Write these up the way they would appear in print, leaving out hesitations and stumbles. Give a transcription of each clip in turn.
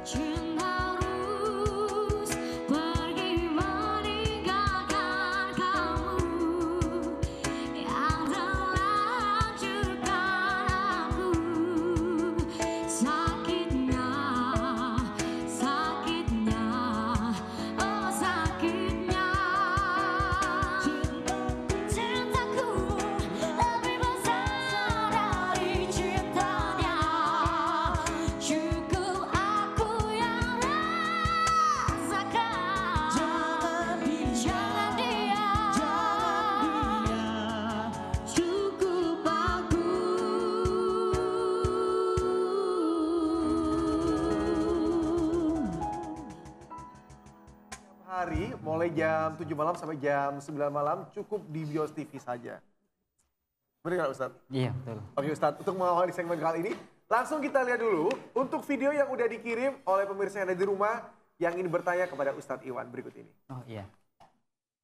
Cinta harus pergi meninggalkan kamu yang terlanjurkan aku. Sakitnya, sakitnya, oh sakitnya. Cintaku lebih besar dari cintanya. Cukup aku yang rasakan. Jangan dia, cukup aku. Hari mulai jam 7 malam sampai jam 9 malam cukup di Bios TV saja. Benar nggak Ustadz? Iya, betul. Oke Ustadz, untuk mengawali segmen kali ini, langsung kita lihat dulu untuk video yang udah dikirim oleh pemirsa yang ada di rumah yang ingin bertanya kepada Ustadz Iwan berikut ini. Oh iya.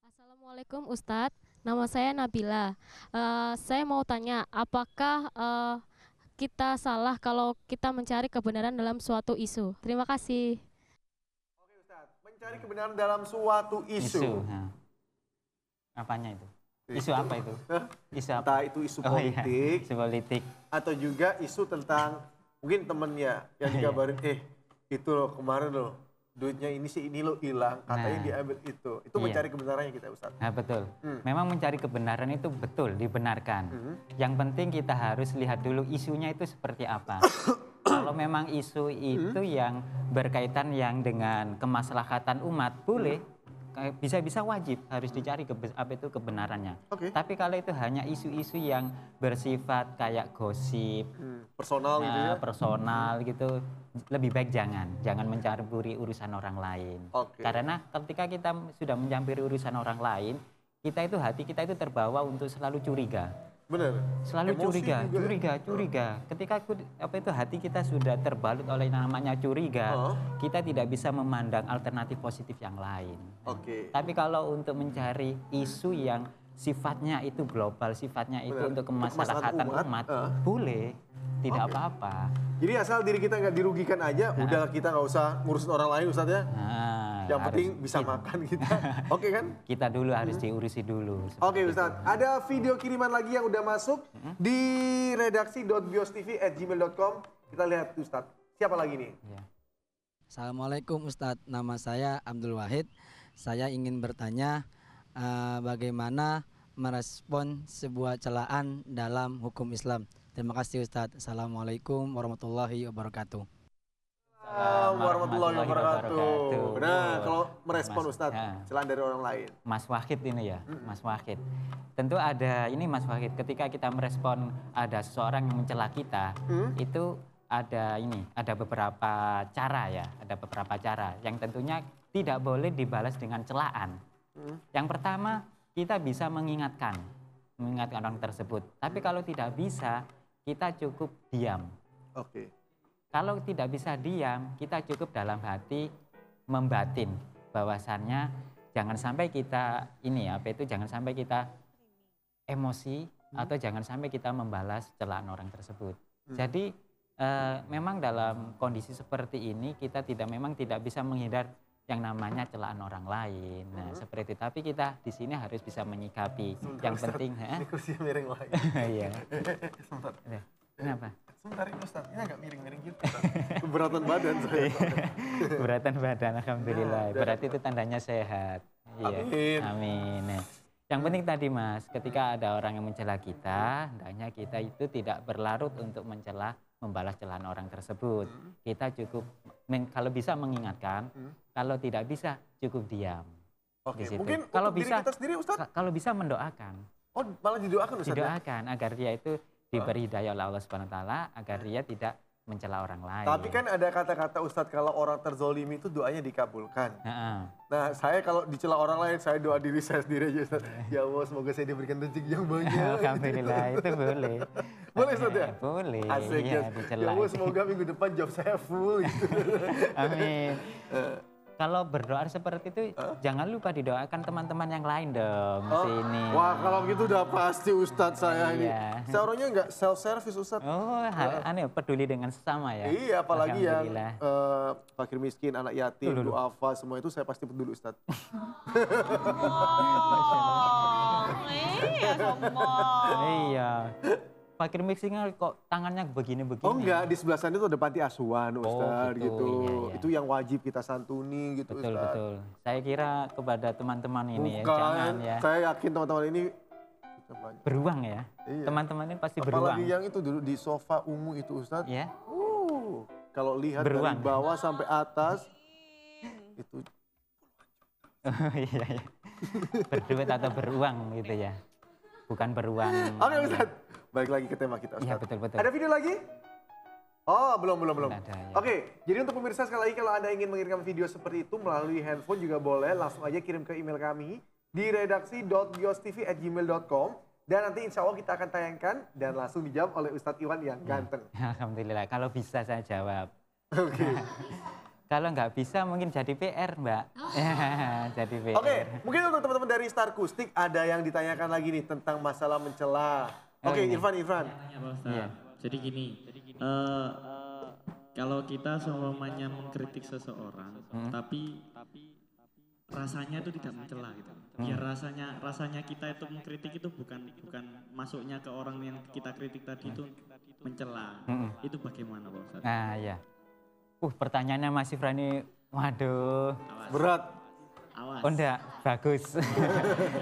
Assalamualaikum Ustadz, nama saya Nabila. Saya mau tanya, apakah kita salah kalau kita mencari kebenaran dalam suatu isu? Terima kasih. Oke Ustadz, mencari kebenaran dalam suatu isu. Nah. Apanya itu? Isu. Isu apa itu? Hah? Isu apa? Entah itu isu Oh, iya. politik Isu politik. atau juga isu tentang mungkin temennya yang dikabarin, itu loh kemarin loh duitnya ini sih ini loh hilang, katanya Nah. diambil itu. Itu Iya. mencari kebenarannya kita Ustadz. Nah, betul. Memang mencari kebenaran itu betul, dibenarkan. Yang penting kita harus lihat dulu isunya itu seperti apa. Kalau memang isu itu yang berkaitan yang dengan kemaslahatan umat, boleh. Bisa-bisa wajib harus dicari apa itu kebenarannya. Oke. Tapi kalau itu hanya isu-isu yang bersifat kayak gosip, Personal gitu ya. personal gitu, lebih baik jangan mencampuri urusan orang lain. Oke. Karena ketika kita sudah mencampuri urusan orang lain, hati kita itu terbawa untuk selalu curiga. Bener. Selalu Emosi juga. curiga. Ketika hati kita sudah terbalut oleh namanya curiga, kita tidak bisa memandang alternatif positif yang lain. Oke. Tapi kalau untuk mencari isu yang sifatnya itu global, sifatnya itu Benar. untuk kemaslahatan umat, boleh, tidak apa-apa. Jadi asal diri kita nggak dirugikan aja, udah kita nggak usah ngurusin orang lain Ustadz ya. Nah, Yang harus penting bisa makan kita. Oke kan? kita dulu harus diurusi dulu. Oke seperti itu. Ustadz, ada video kiriman lagi yang udah masuk di redaksi.biostv@gmail.com. Kita lihat Ustadz, siapa lagi nih? Ya. Assalamualaikum Ustadz, nama saya Abdul Wahid. Saya ingin bertanya bagaimana merespon sebuah celaan dalam hukum Islam. Terima kasih Ustadz. Assalamualaikum warahmatullahi wabarakatuh. Assalamualaikum warahmatullahi wabarakatuh. Nah, kalau merespon Mas, Ustadz, ya. celaan dari orang lain. Mas Wahid ini ya, Mas Wahid. Tentu ada ini Mas Wahid, ketika kita merespon ada seseorang yang mencela kita, itu ada beberapa cara ya, ada beberapa cara yang tentunya tidak boleh dibalas dengan celaan. Yang pertama, kita bisa mengingatkan orang tersebut. Tapi kalau tidak bisa, kita cukup diam. Oke. Kalau tidak bisa diam, kita cukup dalam hati membatin bahwasannya jangan sampai kita jangan sampai kita emosi atau jangan sampai kita membalas celaan orang tersebut. Jadi memang dalam kondisi seperti ini kita memang tidak bisa menghindar yang namanya celaan orang lain. Nah, seperti itu. Tapi kita di sini harus bisa menyikapi. Yang penting, Ini kursi miring lagi. iya. Sebentar. Kenapa? Sebentar ini Ustadz, ini agak miring-miring gitu. Keberatan badan saya. Beberatan badan, alhamdulillah. Berarti itu tandanya sehat. Iya. Amin. Amin. Nah, yang penting tadi Mas, ketika ada orang yang mencela kita, hendaknya kita itu tidak berlarut untuk membalas celaan orang tersebut. Kita cukup kalau bisa mengingatkan, kalau tidak bisa cukup diam. Oke, Di situ. mungkin Kalau untuk diri bisa kita sendiri Ustadz. kalau bisa mendoakan. Oh, malah didoakan Ustadz. Ya? Didoakan agar dia itu diberi hidayah oleh Allah Subhanahu wa taala, agar dia tidak mencela orang lain. Tapi kan ada kata-kata Ustadz kalau orang terzolimi itu doanya dikabulkan. Nah, saya kalau dicela orang lain, saya doa diri saya sendiri aja Ustadz. Ya Allah, semoga saya diberikan rezeki yang banyak. Alhamdulillah, itu boleh. Boleh Ustadz ya? Boleh. Asik Iya, ya. dicela. Ya Allah, semoga minggu depan job saya full gitu. Amin. Kalau berdoa seperti itu jangan lupa didoakan teman-teman yang lain dong sini. Wah, kalau gitu udah pasti Ustadz saya ini. Iya. Saya orangnya nggak self service Ustadz. Oh, aneh peduli dengan sesama ya. Iya, apalagi yang Alhamdulillah. fakir miskin, anak yatim, duafa, semua itu saya pasti peduli Ustadz. Iya, sombong. Iya. Fakir miskin kok tangannya begini-begini. Oh enggak, di sebelah sana itu ada panti asuhan Ustadz gitu. gitu. Iya, iya. Itu yang wajib kita santuni gitu Betul, Ustadz. betul. Saya kira kepada teman-teman ini ya, Bukan, jangan ya. saya yakin teman-teman ini Beruang ya. Iya. Teman-teman ini pasti beruang. apalagi yang itu duduk di sofa ungu itu Ustadz. Ya. Kalau lihat Beruang. dari bawah sampai atas itu Oh, iya, iya. Berduet atau beruang gitu ya. Bukan beruang. Oke Ustadz, balik lagi ke tema kita Iya, Ustadz. betul, betul. Ada video lagi? Oh, belum. Ada, ya. Oke, jadi untuk pemirsa sekali lagi kalau Anda ingin mengirimkan video seperti itu melalui handphone juga boleh. Langsung aja kirim ke email kami di redaksi.giostv@gmail.com dan nanti insya Allah kita akan tayangkan dan langsung dijawab oleh Ustadz Iwan yang ganteng. Alhamdulillah, kalau bisa saya jawab. Oke. Kalau nggak bisa mungkin jadi PR, Mbak. Jadi PR. Oke, mungkin untuk teman-teman dari Star Kustik ada yang ditanyakan lagi nih tentang masalah mencela. Oke, ini. Irfan. Tanya Pak Ustadz. Iya. Jadi gini, kalau kita seumpamanya mengkritik seseorang, tapi rasanya itu tidak mencela gitu. Biar rasanya kita itu mengkritik itu bukan masuknya ke orang yang kita kritik tadi itu mencela. Itu bagaimana Pak Ustadz? Nah, ya. Pertanyaannya Mas Ifrani, waduh. Berat. Awas. Oh enggak, bagus.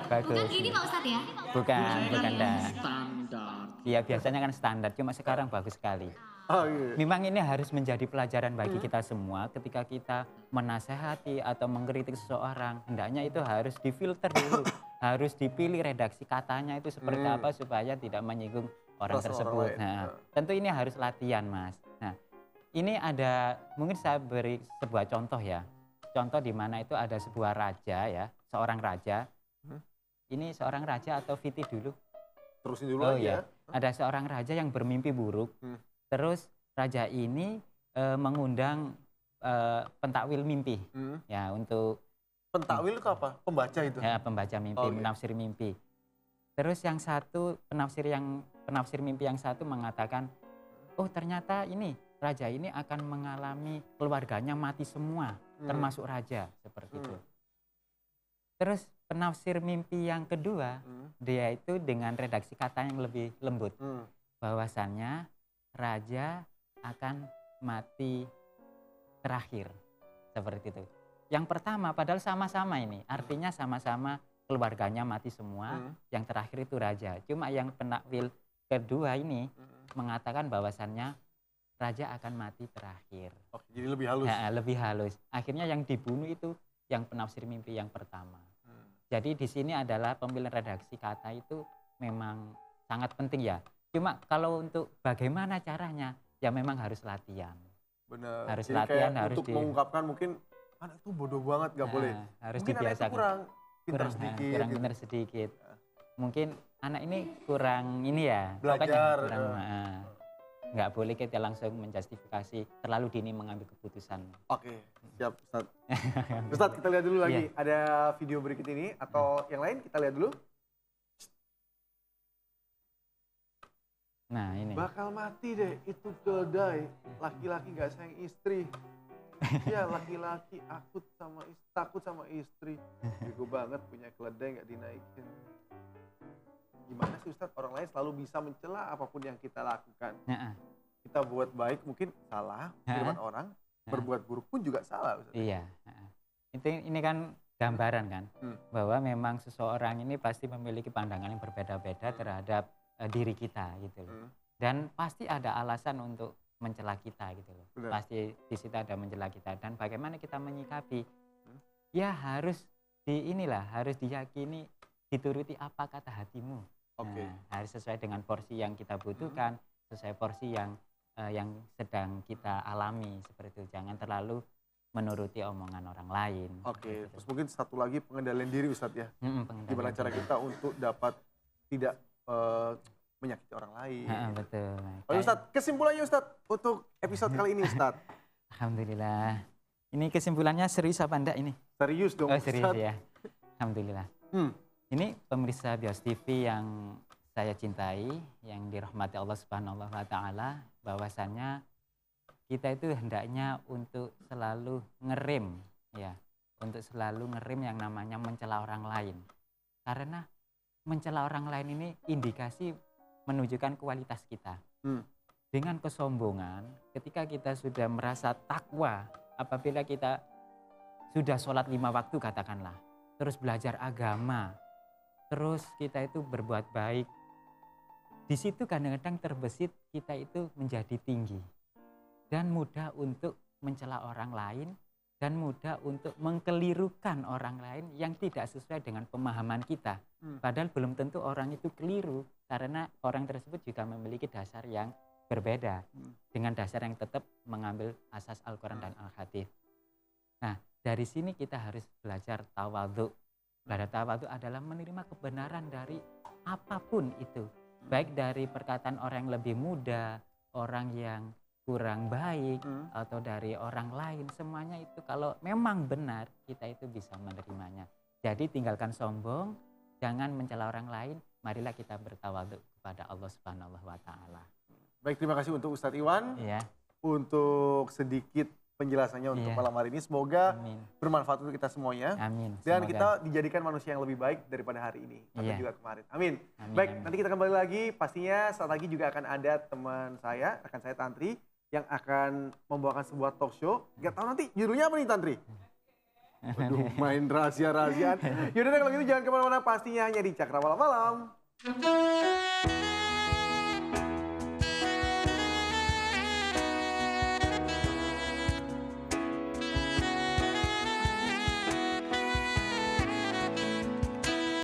Bagus. Bukan gini Pak Ustadz ya? Bukan enggak. Standar. Iya, biasanya kan standar, cuma sekarang bagus sekali. Oh, iya. Memang ini harus menjadi pelajaran bagi kita semua ketika kita menasehati atau mengkritik seseorang. Hendaknya itu harus difilter dulu, harus dipilih redaksi katanya itu seperti apa supaya tidak menyinggung orang Perasaan tersebut. orang lain. Nah, tentu ini harus latihan, Mas. Nah, ini ada, mungkin saya beri sebuah contoh ya. Contoh di mana itu ada sebuah raja ya, seorang raja. Ini seorang raja atau Viti dulu? Terusin dulu Oh aja. ya, ada seorang raja yang bermimpi buruk. Terus raja ini mengundang pentakwil mimpi ya untuk Pentakwil itu apa? Pembaca itu? ya, pembaca mimpi, Oh, iya. menafsir mimpi. Terus yang satu penafsir mimpi yang satu mengatakan, oh ternyata ini raja ini akan mengalami keluarganya mati semua, termasuk raja seperti itu. Terus penafsir mimpi yang kedua, dia itu dengan redaksi kata yang lebih lembut, bahwasannya raja akan mati terakhir, seperti itu. Yang pertama padahal sama-sama ini, artinya sama-sama keluarganya mati semua, yang terakhir itu raja. Cuma yang penakwil kedua ini mengatakan bahwasannya raja akan mati terakhir. Oke, jadi lebih halus. Ya, lebih halus. Akhirnya yang dibunuh itu yang penafsir mimpi yang pertama. Jadi di sini adalah pemilihan redaksi kata itu memang sangat penting ya. Cuma kalau untuk bagaimana caranya, ya memang harus latihan. Benar. Harus Jadi latihan, kayak harus untuk mengungkapkan mungkin anak itu bodoh banget, nggak Nah, boleh. harus Mungkin anak itu dibiasakan. kurang pintar sedikit. Kurang gitu. pintar sedikit. Mungkin anak ini kurang ini ya. Belajar, pokoknya kurang, nggak boleh kita langsung menjustifikasi terlalu dini mengambil keputusan. Oke, siap Ustadz. Ustadz, kita lihat dulu lagi. Iya. Ada video berikut ini atau yang lain kita lihat dulu. Nah ini. Bakal mati deh, itu keledai. Laki-laki nggak sayang istri. Ya laki-laki takut sama istri. Bego banget punya keledai nggak dinaikin. Gimana sih Ustadz, orang lain selalu bisa mencela apapun yang kita lakukan. Nah, Kita buat baik mungkin salah, firman orang. Berbuat buruk pun juga salah Ustadz. iya. Ini kan gambaran kan, bahwa memang seseorang ini pasti memiliki pandangan yang berbeda-beda terhadap diri kita gitu loh. Dan pasti ada alasan untuk mencela kita gitu loh. Benar. Pasti di situ ada mencela kita dan bagaimana kita menyikapi. Ya harus harus diyakini, dituruti apa kata hatimu. Oke. Nah, harus sesuai dengan porsi yang kita butuhkan, sesuai porsi yang sedang kita alami seperti itu. Jangan terlalu menuruti omongan orang lain. Oke, Gitu. terus mungkin satu lagi pengendalian diri Ustadz ya. Pengendalian Gimana cara diri. kita untuk dapat tidak menyakiti orang lain. Betul. Oke Ustadz, kesimpulannya Ustadz untuk episode kali ini Ustadz. Alhamdulillah. Ini kesimpulannya serius apa enggak ini? Serius dong Oh serius Ustadz. ya. Alhamdulillah. Hmm. Ini pemirsa Bios TV yang saya cintai, yang dirahmati Allah Subhanahu wa taala, bahwasannya kita itu hendaknya untuk selalu ngerem ya, untuk selalu ngerem yang namanya mencela orang lain. Karena mencela orang lain ini indikasi menunjukkan kualitas kita. Dengan kesombongan, ketika kita sudah merasa takwa, apabila kita sudah sholat 5 waktu katakanlah, terus belajar agama, terus kita itu berbuat baik, di situ kadang-kadang terbesit kita itu menjadi tinggi dan mudah untuk mencela orang lain dan mudah untuk mengkelirukan orang lain yang tidak sesuai dengan pemahaman kita. Padahal belum tentu orang itu keliru karena orang tersebut juga memiliki dasar yang berbeda dengan dasar yang tetap mengambil asas Al-Quran dan Al-Hadis. Nah, dari sini kita harus belajar tawadhu. Belajar tawadhu adalah menerima kebenaran dari apapun itu. Baik dari perkataan orang yang lebih muda, orang yang kurang baik, atau dari orang lain. Semuanya itu kalau memang benar, kita itu bisa menerimanya. Jadi tinggalkan sombong, jangan mencela orang lain, marilah kita bertawadhu kepada Allah Subhanahu wa taala. Baik, terima kasih untuk Ustadz Iwan. Iya. Untuk sedikit penjelasannya untuk Iya. malam hari ini. Semoga Amin. bermanfaat untuk kita semuanya. Amin. Dan Semoga. kita dijadikan manusia yang lebih baik daripada hari ini. Atau Iya. juga kemarin. Amin. Amin, Baik, amin. nanti kita kembali lagi. Pastinya saat lagi juga akan ada teman saya, rekan saya Tantri, yang akan membawakan sebuah talk show. Gak tahu nanti judulnya apa nih Tantri? Waduh, main rahasia-rahasiaan. Yaudah deh, kalau gitu jangan kemana-mana. Pastinya hanya di Cakrawala Malam.